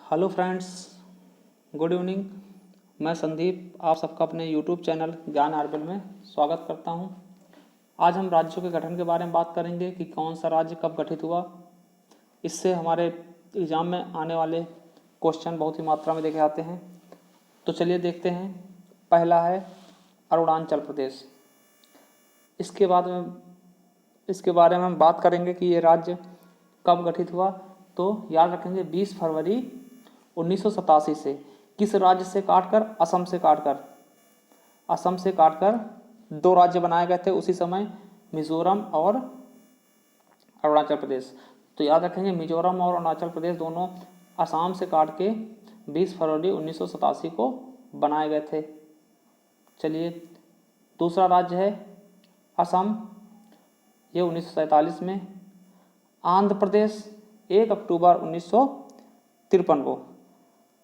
Hello friends, good evening. मैं संदीप आप सबका अपने यूट्यूब चैनल ज्ञान आर्बन में स्वागत करता हूं। आज हम राज्यों के गठन के बारे में बात करेंगे कि कौन सा राज्य कब गठित हुआ। इससे हमारे एग्ज़ाम में आने वाले क्वेश्चन बहुत ही मात्रा में देखे जाते हैं। तो चलिए देखते हैं। पहला है अरुणाचल प्रदेश। इसके बारे में हम बात करेंगे कि ये राज्य कब गठित हुआ। तो याद रखेंगे 20 फरवरी 1987 से। किस राज्य से काटकर? असम से काटकर दो राज्य बनाए गए थे उसी समय, मिजोरम और अरुणाचल प्रदेश। तो याद रखेंगे मिजोरम और अरुणाचल प्रदेश दोनों असम से काट के 20 फरवरी 1987 को बनाए गए थे। चलिए, दूसरा राज्य है असम, ये 1947 में। आंध्र प्रदेश 1 अक्टूबर 1953 को।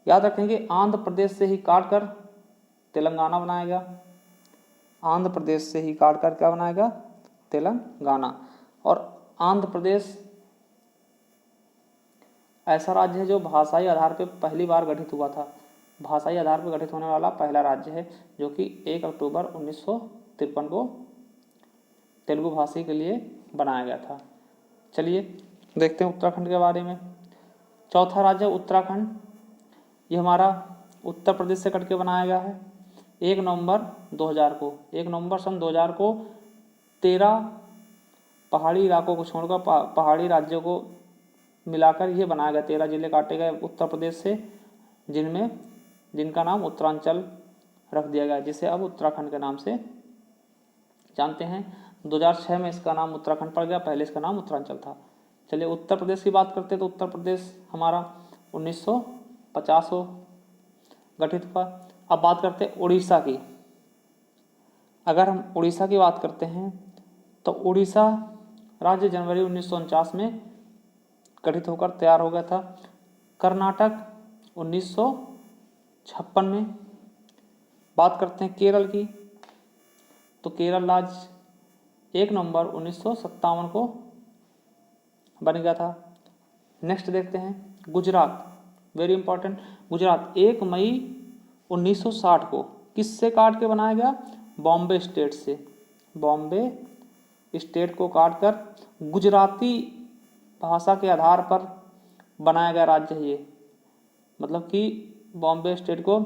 याद रखेंगे आंध्र प्रदेश से ही काटकर तेलंगाना बनाया गया। आंध्र प्रदेश से ही काटकर क्या बनाया गया? तेलंगाना। और आंध्र प्रदेश ऐसा राज्य है जो भाषाई आधार पर पहली बार गठित हुआ था। भाषाई आधार पर गठित होने वाला पहला राज्य है, जो कि 1 अक्टूबर 1953 को तेलुगु भाषी के लिए बनाया गया था। चलिए देखते हैं उत्तराखंड के बारे में। चौथा राज्य उत्तराखंड, ये हमारा उत्तर प्रदेश से कट के बनाया गया है 1 नवंबर 2000 को। 1 नवंबर सन 2000 को 13 पहाड़ी इलाकों को छोड़कर पहाड़ी राज्यों को मिलाकर ये बनाया गया। 13 जिले काटे गए उत्तर प्रदेश से, जिनका नाम उत्तरांचल रख दिया गया, जिसे अब उत्तराखंड के नाम से जानते हैं। 2006 में इसका नाम उत्तराखंड पड़ गया, पहले इसका नाम उत्तरांचल था। चलिए उत्तर प्रदेश की बात करते हैं। तो उत्तर प्रदेश हमारा 1950 को गठित हुआ। अब बात करते हैं उड़ीसा की। अगर हम उड़ीसा की बात करते हैं तो उड़ीसा राज्य जनवरी 1949 में गठित होकर तैयार हो गया था। कर्नाटक 1956 में। बात करते हैं केरल की, तो केरल राज्य 1 नवंबर 1957 को बन गया था। नेक्स्ट देखते हैं गुजरात, वेरी इंपॉर्टेंट। गुजरात 1 मई 1960 को किससे काट के बनाया गया? बॉम्बे स्टेट से। बॉम्बे स्टेट को काटकर गुजराती भाषा के आधार पर बनाया गया राज्य है ये। मतलब कि बॉम्बे स्टेट को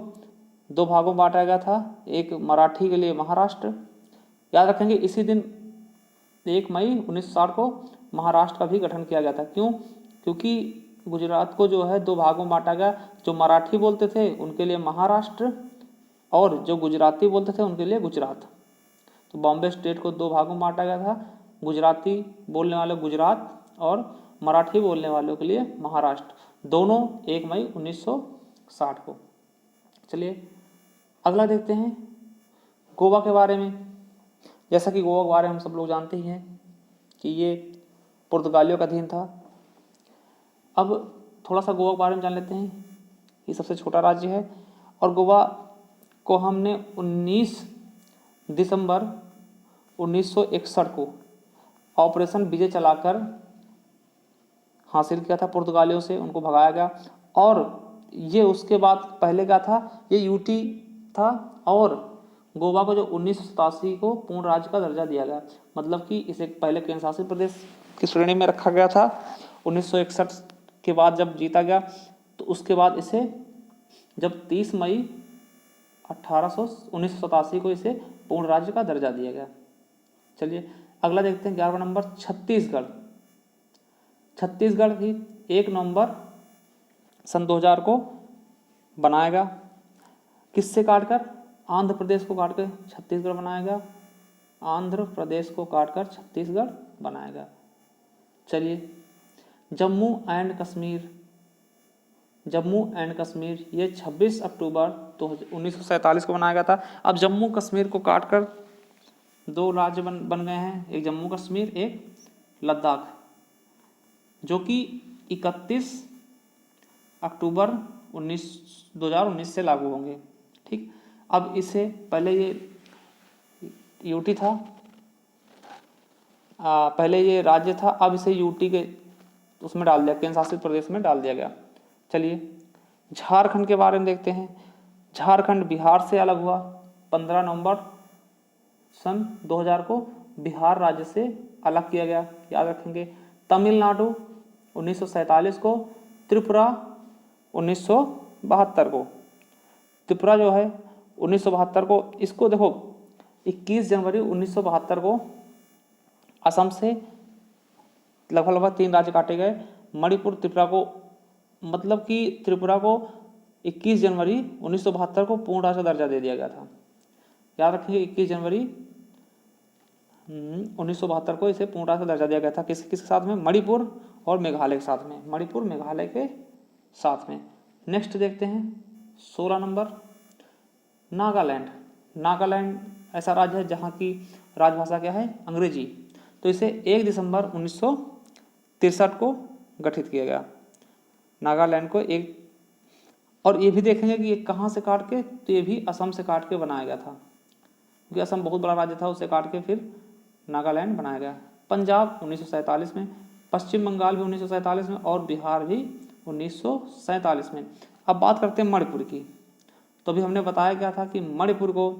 2 भागों में बांटा गया था, एक मराठी के लिए महाराष्ट्र। याद रखेंगे इसी दिन 1 मई 1960 को महाराष्ट्र का भी गठन किया गया था। क्यों? क्योंकि गुजरात को जो है 2 भागों में बांटा गया। जो मराठी बोलते थे उनके लिए महाराष्ट्र, और जो गुजराती बोलते थे उनके लिए गुजरात। तो बॉम्बे स्टेट को 2 भागों में बांटा गया था, गुजराती बोलने वाले गुजरात और मराठी बोलने वालों के लिए महाराष्ट्र, दोनों 1 मई 1960 को। चलिए अगला देखते हैं गोवा के बारे में। जैसा कि गोवा के बारे में हम सब लोग जानते ही हैं कि ये पुर्तगालियों का अधीन था। अब थोड़ा सा गोवा के बारे में जान लेते हैं। ये सबसे छोटा राज्य है और गोवा को हमने 19 दिसंबर 1961 को ऑपरेशन विजय चलाकर हासिल किया था। पुर्तगालियों से उनको भगाया गया। और ये उसके बाद पहले क्या था, ये यूटी था और गोवा को जो 1987 को पूर्ण राज्य का दर्जा दिया गया। मतलब कि इसे पहले केंद्र शासित प्रदेश की श्रेणी में रखा गया था। 1961 के बाद जब जीता गया तो उसके बाद इसे जब 30 मई 1987 को इसे पूर्ण राज्य का दर्जा दिया गया। चलिए अगला देखते हैं 11वां नंबर छत्तीसगढ़। छत्तीसगढ़ भी 1 नवंबर सन 2000 को बनाया गया। किससे काटकर? आंध्र प्रदेश को काटकर छत्तीसगढ़ बनाया गया। आंध्र प्रदेश को काटकर छत्तीसगढ़ बनाया गया। चलिए जम्मू एंड कश्मीर ये 26 अक्टूबर 1947 को बनाया गया था। अब जम्मू कश्मीर को काटकर 2 राज्य बन गए हैं, एक जम्मू कश्मीर, एक लद्दाख, जो कि 31 अक्टूबर 2019 से लागू होंगे। ठीक, अब इसे पहले ये यूटी था, पहले ये राज्य था, अब इसे यूटी के उसमें डाल दिया, केंद्र शासित प्रदेश में डाल दिया गया। चलिए झारखंड के बारे में देखते हैं। झारखंड बिहार से अलग हुआ 15 नवंबर सन 2000 को बिहार राज्य से अलग किया गया, याद रखेंगे। तमिलनाडु 1947 को, त्रिपुरा 1972 को। त्रिपुरा जो है 1972 को, इसको देखो 21 जनवरी 1972 को असम से लगभग 3 राज्य काटे गए। मणिपुर त्रिपुरा को, मतलब कि त्रिपुरा को 21 जनवरी 1972 को पूर्ण राज्य का दर्जा दे दिया गया था, याद रखिए। 21 जनवरी 1972 को इसे पूर्ण राज्य का दर्जा दिया गया था। किसके साथ में? मणिपुर और मेघालय के साथ में, मणिपुर मेघालय के साथ में। नेक्स्ट देखते हैं 16 नंबर, नागालैंड। नागालैंड ऐसा राज्य है जहाँ की राजभाषा क्या है? अंग्रेजी। तो इसे 1 दिसंबर 1963 को गठित किया गया, नागालैंड को। एक और ये भी देखेंगे कि ये कहाँ से काट के, तो ये भी असम से काट के बनाया गया था, क्योंकि असम बहुत बड़ा राज्य था, उसे काट के फिर नागालैंड बनाया गया। पंजाब 1947 में, पश्चिम बंगाल भी 1947 में और बिहार भी 1947 में। अब बात करते हैं मणिपुर की। तो अभी हमने बताया गया था कि मणिपुर को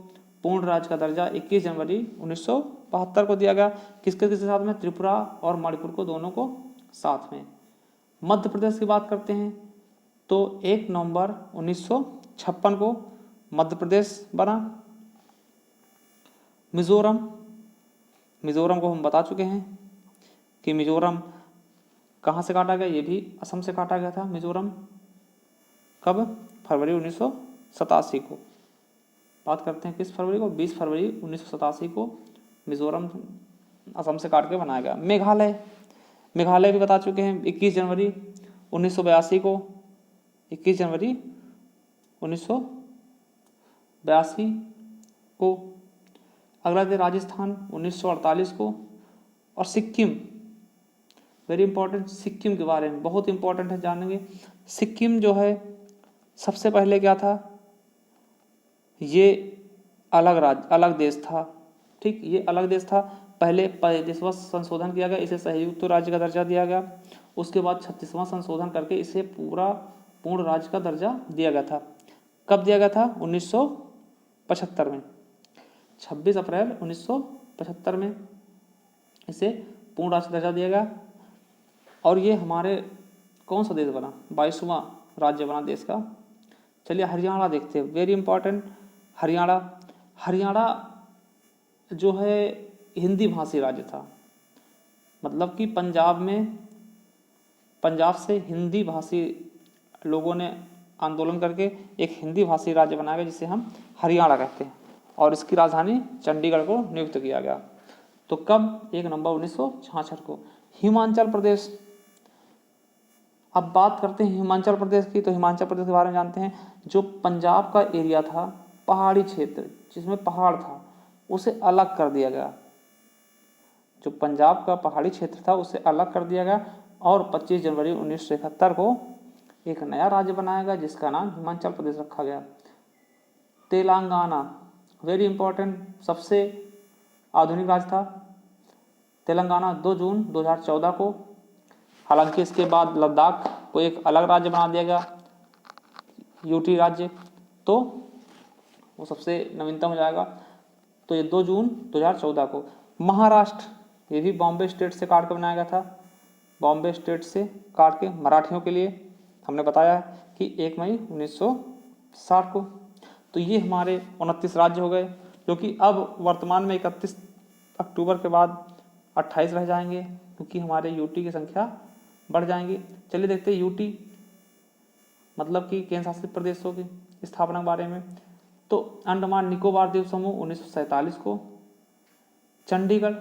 पूर्ण राज्य का दर्जा 21 जनवरी 1972 को दिया गया। किसके किसके साथ में? त्रिपुरा और मणिपुर को, दोनों को साथ में। मध्य प्रदेश की बात करते हैं तो 1 नवंबर 1956 को मध्य प्रदेश बना। मिजोरम, मिजोरम को हम बता चुके हैं कि मिजोरम कहाँ से काटा गया, ये भी असम से काटा गया था मिजोरम। कब? फरवरी 1987 को। बात करते हैं किस फरवरी को? 20 फरवरी 1987 को मिजोरम असम से काट के बनाया गया। मेघालय, मेघालय भी बता चुके हैं 21 जनवरी 1982 को, 21 जनवरी 1982 को। अगला है राजस्थान 1948 को। और सिक्किम, वेरी इंपॉर्टेंट, सिक्किम के बारे में बहुत इंपॉर्टेंट है, जानेंगे। सिक्किम जो है सबसे पहले क्या था? ये अलग राज्य, अलग देश था, ठीक, ये अलग देश था। पहले 35वां संशोधन किया गया, इसे संयुक्त राज्य का दर्जा दिया गया। उसके बाद 36वां संशोधन करके इसे पूर्ण राज्य का दर्जा दिया गया था। कब दिया गया था? 1975 में, 26 अप्रैल 1975 में इसे पूर्ण राज्य का दर्जा दिया गया। और ये हमारे कौन सा देश बना? 22वां राज्य बना देश का। चलिए हरियाणा देखते हैं, वेरी इंपॉर्टेंट। हरियाणा, हरियाणा जो है हिंदी भाषी राज्य था, मतलब कि पंजाब से हिंदी भाषी लोगों ने आंदोलन करके एक हिंदी भाषी राज्य बनाया गया, जिसे हम हरियाणा कहते हैं। और इसकी राजधानी चंडीगढ़ को नियुक्त किया गया। तो कब? 1 नवंबर 1966 को। हिमाचल प्रदेश, अब बात करते हैं हिमाचल प्रदेश की। तो हिमाचल प्रदेश के बारे में जानते हैं। जो पंजाब का एरिया था, पहाड़ी क्षेत्र जिसमें पहाड़ था, उसे अलग कर दिया गया। जो पंजाब का पहाड़ी क्षेत्र था उसे अलग कर दिया गया और 25 जनवरी 1971 को एक नया राज्य बनाया गया, जिसका नाम हिमाचल प्रदेश रखा गया। तेलंगाना, वेरी इंपॉर्टेंट, सबसे आधुनिक राज्य था तेलंगाना, 2 जून 2014 को। हालांकि इसके बाद लद्दाख को एक अलग राज्य बना दिया गया, यूटी राज्य, तो वो सबसे नवीनतम हो जाएगा। तो ये 2 जून 2014 को। महाराष्ट्र, ये भी बॉम्बे स्टेट से काट के बनाया गया था, बॉम्बे स्टेट से काट के मराठियों के लिए। हमने बताया कि 1 मई 1960 को। तो ये हमारे 29 राज्य हो गए, जो कि अब वर्तमान में 31 अक्टूबर के बाद 28 रह जाएंगे, क्योंकि हमारे यूटी की संख्या बढ़ जाएंगी। चलिए देखते हैं यूटी मतलब कि केंद्र शासित प्रदेशों की स्थापना के बारे में। तो अंडमान निकोबार द्वीप समूह 1947 को। चंडीगढ़,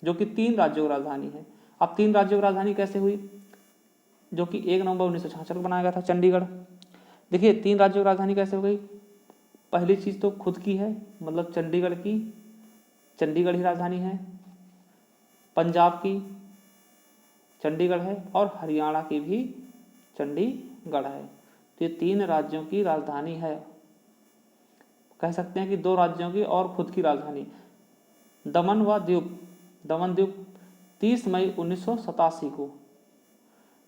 जो कि 3 राज्यों की राजधानी है। अब 3 राज्यों की राजधानी कैसे हुई? जो कि 1 नवंबर 1966 को बनाया गया था चंडीगढ़। देखिए 3 राज्यों की राजधानी कैसे हो गई? पहली चीज़ तो खुद की है, मतलब चंडीगढ़ की, चंडीगढ़ ही राजधानी है। पंजाब की चंडीगढ़ है और हरियाणा की भी चंडीगढ़ है। तो ये 3 राज्यों की राजधानी है। कह सकते हैं कि 2 राज्यों की और खुद की राजधानी। दमन व दीव, दमन द्वीप 30 मई 1987 को।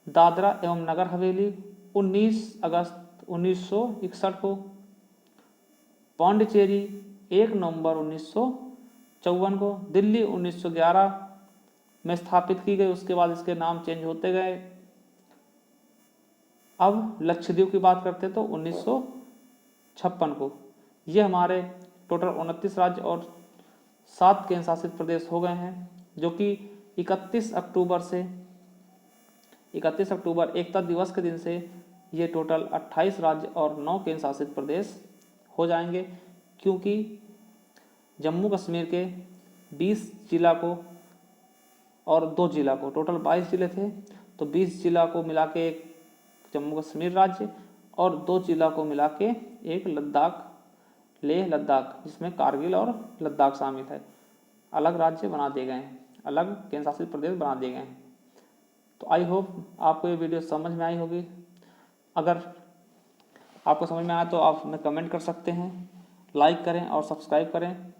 दादरा एवं नगर हवेली 19 अगस्त 1961 को। पौंडीचेरी 1 नवंबर 1954 को। दिल्ली 1911 में स्थापित की गई, उसके बाद इसके नाम चेंज होते गए। अब लक्षद्वीप की बात करते हैं तो 1956 को। ये हमारे टोटल 29 राज्य और 7 केंद्र शासित प्रदेश हो गए हैं, जो कि 31 अक्टूबर एकता दिवस के दिन से ये टोटल 28 राज्य और 9 केंद्र शासित प्रदेश हो जाएंगे, क्योंकि जम्मू कश्मीर के 20 जिला को और 2 जिला को, टोटल 22 जिले थे, तो 20 जिला को मिला के एक जम्मू कश्मीर राज्य और 2 जिला को मिला के एक लद्दाख, लेह लद्दाख, जिसमें कारगिल और लद्दाख शामिल है, अलग राज्य बना दिए गए हैं, अलग केंद्र शासित प्रदेश बना दिए गए हैं। तो आई होप आपको ये वीडियो समझ में आई होगी। अगर आपको समझ में आया तो आप हमें कमेंट कर सकते हैं, लाइक करें और सब्सक्राइब करें।